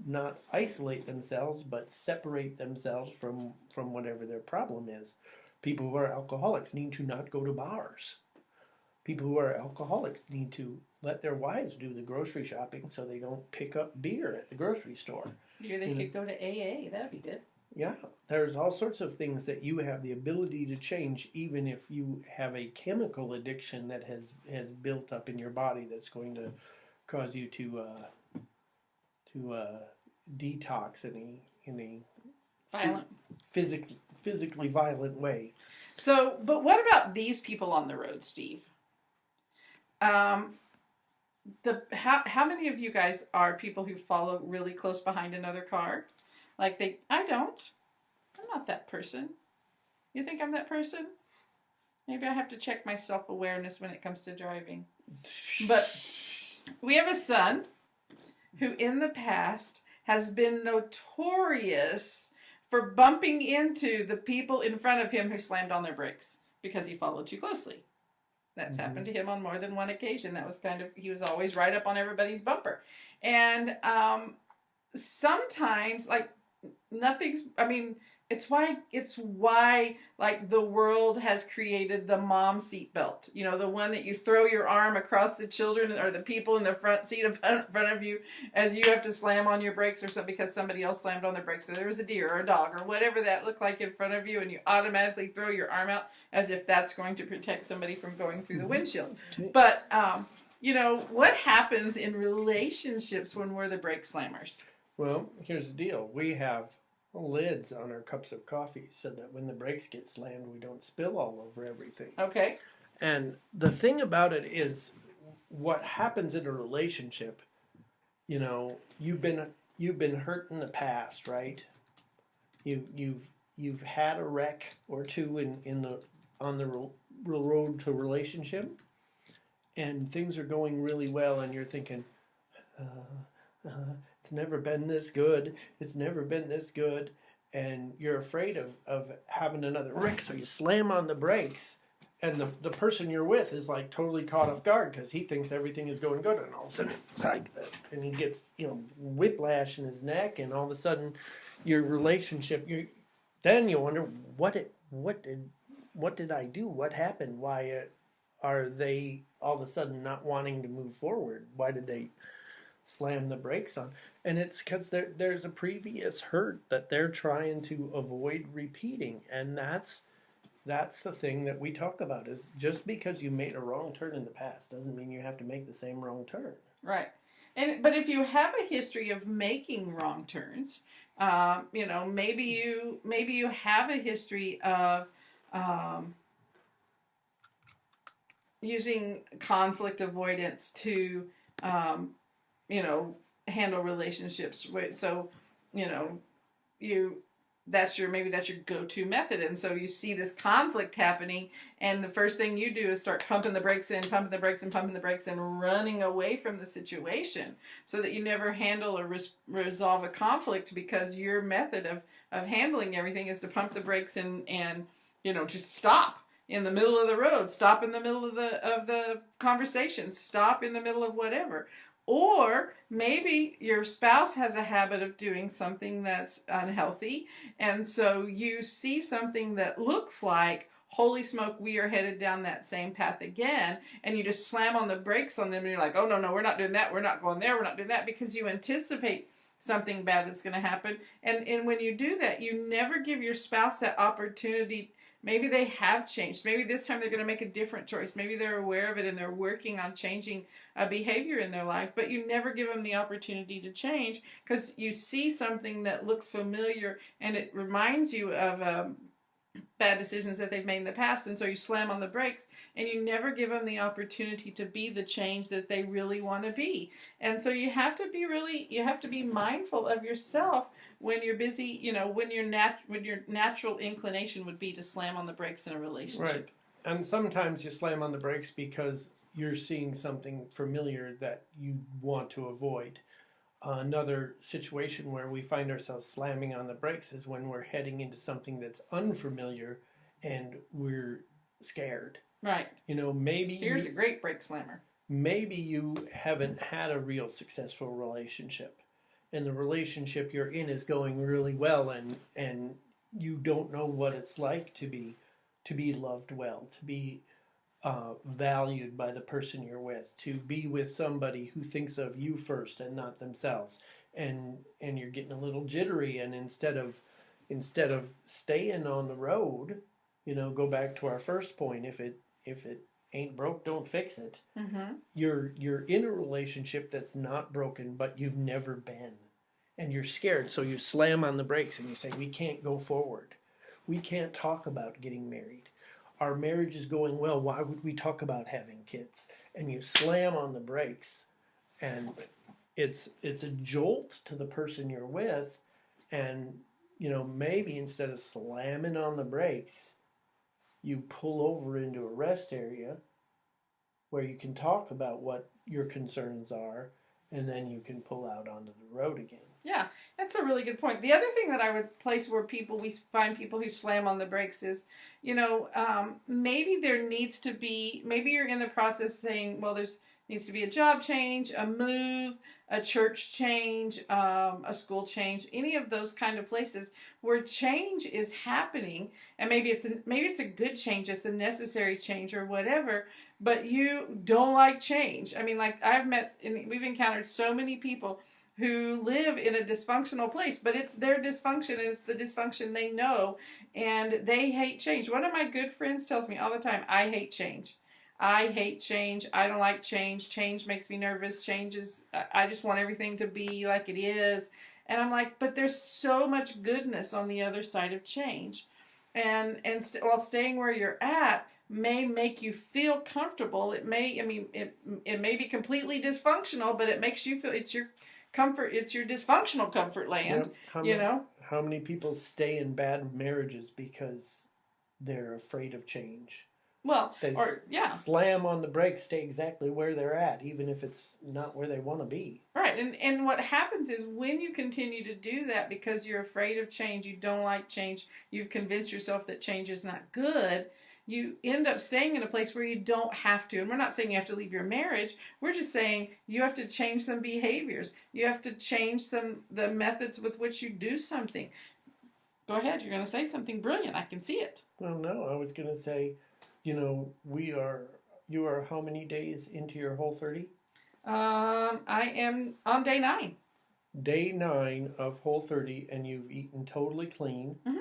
not isolate themselves, but separate themselves from whatever their problem is. People who are alcoholics need to not go to bars. People who are alcoholics need to let their wives do the grocery shopping so they don't pick up beer at the grocery store. Maybe they could go to AA. That would be good. Yeah, there's all sorts of things that you have the ability to change, even if you have a chemical addiction that has built up in your body that's going to cause you to detox in a Violent, physically violent way. So, but what about these people on the road, Steve? How many of you guys are people who follow really close behind another car? I don't. I'm not that person. You think I'm that person? Maybe I have to check my self-awareness when it comes to driving. But we have a son who in the past has been notorious for bumping into the people in front of him who slammed on their brakes because he followed too closely. That's happened to him on more than one occasion. That was he was always right up on everybody's bumper. And sometimes, it's why the world has created the mom seatbelt. The one that you throw your arm across the children or the people in the front seat in front of you as you have to slam on your brakes or something because somebody else slammed on their brakes. So there was a deer or a dog or whatever that looked like in front of you, and you automatically throw your arm out as if that's going to protect somebody from going through the windshield. But what happens in relationships when we're the brake slammers? Well, here's the deal. We have lids on our cups of coffee so that when the brakes get slammed, we don't spill all over everything. Okay. And the thing about it is, what happens in a relationship, you've been hurt in the past, right? You've had a wreck or two on the road to relationship, and things are going really well, and you're thinking, it's never been this good. It's never been this good. And you're afraid of having another wreck, so you slam on the brakes. And the person you're with is totally caught off guard because he thinks everything is going good. And all of a sudden, and he gets, whiplash in his neck. And all of a sudden, your relationship, then you wonder, what did I do? What happened? Why are they all of a sudden not wanting to move forward? Why did they slam the brakes on? And it's because there's a previous hurt that they're trying to avoid repeating. And that's the thing that we talk about, is just because you made a wrong turn in the past doesn't mean you have to make the same wrong turn. Right. But if you have a history of making wrong turns, maybe you have a history of using conflict avoidance to handle relationships. So, that's your go-to method. And so you see this conflict happening, and the first thing you do is start pumping the brakes and running away from the situation so that you never handle or resolve a conflict, because your method of handling everything is to pump the brakes and just stop in the middle of the road, stop in the middle of the conversation, stop in the middle of whatever. Or maybe your spouse has a habit of doing something that's unhealthy, and so you see something that looks like, holy smoke, we are headed down that same path again, and you just slam on the brakes on them, and you're like, oh, no, we're not doing that, we're not going there, we're not doing that, because you anticipate something bad that's going to happen. And when you do that, you never give your spouse that opportunity. Maybe they have changed. Maybe this time they're going to make a different choice. Maybe they're aware of it and they're working on changing a behavior in their life, but you never give them the opportunity to change because you see something that looks familiar and it reminds you of bad decisions that they've made in the past, and so you slam on the brakes and you never give them the opportunity to be the change that they really want to be. And so you have to be mindful of yourself when you're busy, when your natural inclination would be to slam on the brakes in a relationship. Right. And sometimes you slam on the brakes because you're seeing something familiar that you want to avoid. Another situation where we find ourselves slamming on the brakes is when we're heading into something that's unfamiliar and we're scared. Right. Maybe here's a great brake slammer. Maybe you haven't had a real successful relationship, and the relationship you're in is going really well, and you don't know what it's like to be loved well, to be valued by the person you're with, to be with somebody who thinks of you first and not themselves, and you're getting a little jittery, and instead of staying on the road, go back to our first point, if it ain't broke, don't fix it. Mm-hmm. You're in a relationship that's not broken, but you've never been, and you're scared, so you slam on the brakes and you say, we can't go forward, we can't talk about getting married. Our marriage is going well. Why would we talk about having kids? And you slam on the brakes, and it's a jolt to the person you're with. And maybe instead of slamming on the brakes, you pull over into a rest area where you can talk about what your concerns are, and then you can pull out onto the road again. Yeah, that's a really good point. The other thing that I would place where we find people who slam on the brakes is, maybe there needs to be, maybe you're in the process saying, well, there's needs to be a job change, a move, a church change, a school change, any of those kind of places where change is happening, and maybe it's a good change, it's a necessary change or whatever, but you don't like change. I mean, like we've encountered so many people who live in a dysfunctional place, but it's their dysfunction and it's the dysfunction they know, and they hate change. One of my good friends tells me all the time, I hate change. I hate change. I don't like change. Change makes me nervous. I just want everything to be like it is. And I'm like, but there's so much goodness on the other side of change. And while staying where you're at may make you feel comfortable. It may be completely dysfunctional, but it makes you feel it's your comfort. It's your dysfunctional comfort land. How many people stay in bad marriages because they're afraid of change? Well, they slam on the brakes, stay exactly where they're at, even if it's not where they want to be. Right, and what happens is when you continue to do that because you're afraid of change, you don't like change, you've convinced yourself that change is not good, you end up staying in a place where you don't have to. And we're not saying you have to leave your marriage. We're just saying you have to change some behaviors. You have to change the methods with which you do something. Go ahead, you're going to say something brilliant. I can see it. Well, no, I was going to say, you are how many days into your Whole 30? I am on day 9. Day 9 of Whole 30, and you've eaten totally clean. Mm-hmm.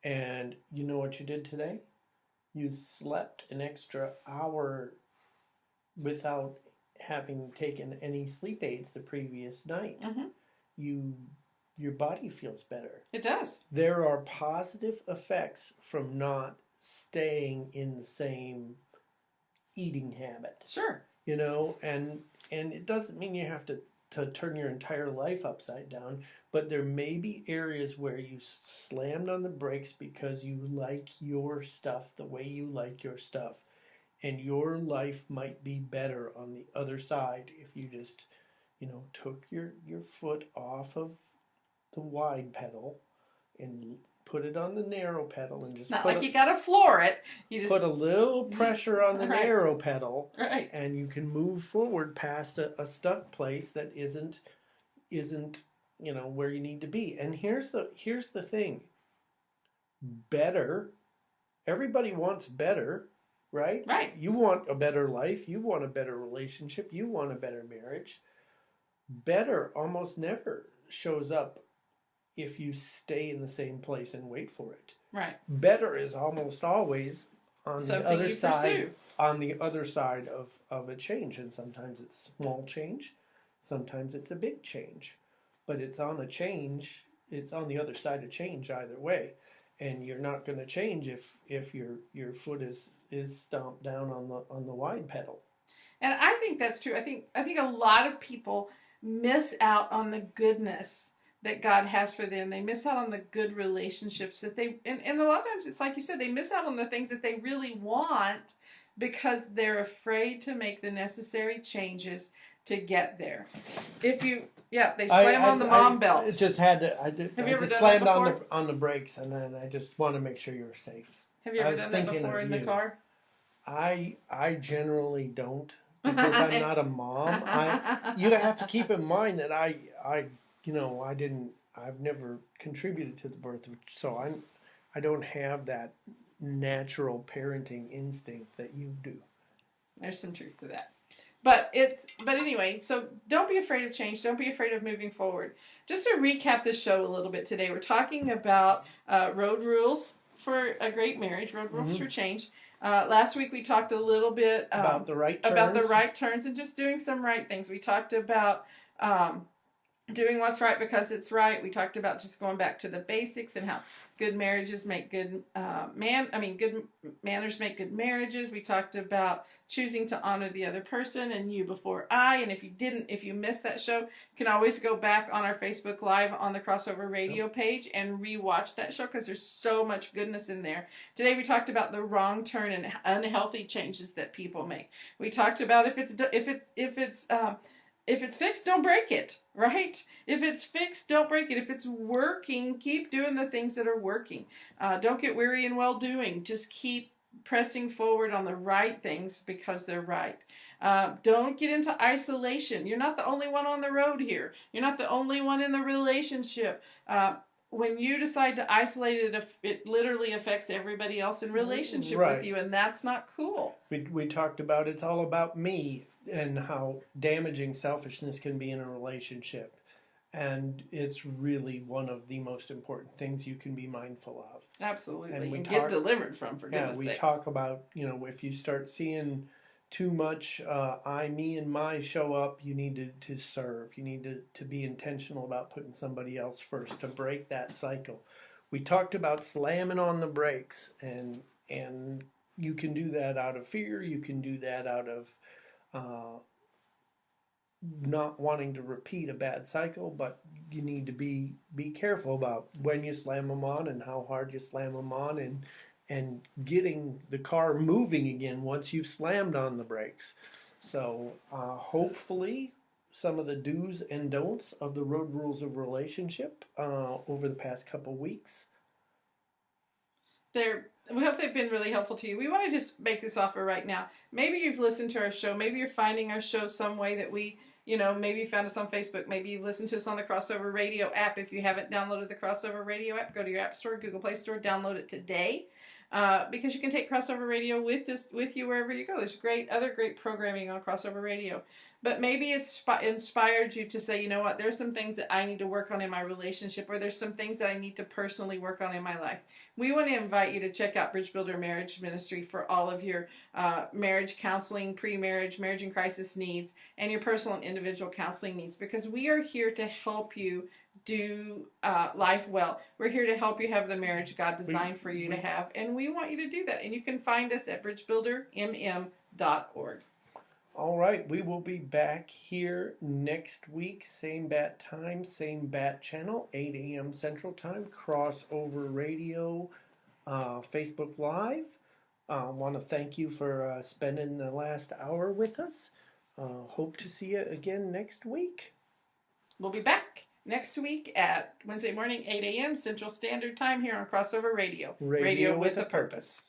And you know what you did today? You slept an extra hour without having taken any sleep aids the previous night. Mm-hmm. Your body feels better. It does. There are positive effects from not staying in the same eating habit. Sure. And it doesn't mean you have to turn your entire life upside down, but there may be areas where you slammed on the brakes because you like your stuff the way you like your stuff, and your life might be better on the other side if you just took your foot off of the wide pedal and put it on the narrow pedal and just it's not like you got to floor it. You just put a little pressure on the Right. narrow pedal, Right. and you can move forward past a stuck place that isn't where you need to be. And here's the thing. Better. Everybody wants better, right? Right. You want a better life. You want a better relationship. You want a better marriage. Better almost never shows up if you stay in the same place and wait for it. Right. Better is almost always on Something the other you side. pursue. On the other side of a change, and sometimes it's small change, sometimes it's a big change, but it's on a change. It's on the other side of change either way, and you're not going to change if your foot is stomped down on the wide pedal. And I think that's true. I think a lot of people miss out on the goodness that God has for them. They miss out on the good relationships that and a lot of times it's like you said, they miss out on the things that they really want because they're afraid to make the necessary changes to get there. They slam on the mom belt. It just had to. Have you I ever just done slammed that before? on the brakes, and then I just want to make sure you're safe. Have you ever done that before in the car? I generally don't, because I'm not a mom. You have to keep in mind that I've never contributed to the birth, so I don't have that natural parenting instinct that you do. There's some truth to that. But anyway, so don't be afraid of change. Don't be afraid of moving forward. Just to recap this show a little bit today, we're talking about road rules for a great marriage, road rules for change. Last week we talked a little bit about the right turns and just doing some right things. We talked about doing what's right because it's right. We talked about just going back to the basics and how good marriages make good good manners make good marriages. We talked about choosing to honor the other person and you before I. And if you missed that show, you can always go back on our Facebook Live on the Crossover Radio page and rewatch that show because there's so much goodness in there. Today we talked about the wrong turn and unhealthy changes that people make. We talked about if it's fixed, don't break it, right? If it's fixed, don't break it. If it's working, keep doing the things that are working. Don't get weary in well-doing. Just keep pressing forward on the right things because they're right. Don't get into isolation. You're not the only one on the road here. You're not the only one in the relationship. When you decide to isolate it, it literally affects everybody else in relationship with you, and that's not cool. We talked about it's all about me and how damaging selfishness can be in a relationship. And it's really one of the most important things you can be mindful of. Absolutely. And get delivered from, for goodness sakes. We talk about, if you start seeing too much I, me, and my show up, you need to serve. You need to be intentional about putting somebody else first to break that cycle. We talked about slamming on the brakes, and you can do that out of fear. You can do that out of not wanting to repeat a bad cycle, but you need to be careful about when you slam them on and how hard you slam them on, and getting the car moving again once you've slammed on the brakes. So hopefully some of the do's and don'ts of the road rules of relationship over the past couple weeks. We hope they've been really helpful to you. We want to just make this offer right now. Maybe you've listened to our show. Maybe you're finding our show some way that we, maybe you found us on Facebook. Maybe you've listened to us on the Crossover Radio app. If you haven't downloaded the Crossover Radio app, go to your App Store, Google Play Store, download it today. Because you can take Crossover Radio with you wherever you go. There's other great programming on Crossover Radio. But maybe it's inspired you to say, you know what, there's some things that I need to work on in my relationship, or there's some things that I need to personally work on in my life. We want to invite you to check out Bridge Builder Marriage Ministry for all of your marriage counseling, pre-marriage, marriage and crisis needs, and your personal and individual counseling needs, because we are here to help you do life well. We're here to help you have the marriage God designed for you to have, and we want you to do that. And you can find us at bridgebuildermm.org. All right, we will be back here next week, same bat time, same bat channel, 8 a.m. Central Time, Crossover Radio, Facebook Live. I want to thank you for spending the last hour with us. Hope to see you again next week. We'll be back next week at Wednesday morning, 8 a.m. Central Standard Time here on Crossover Radio. Radio with a purpose.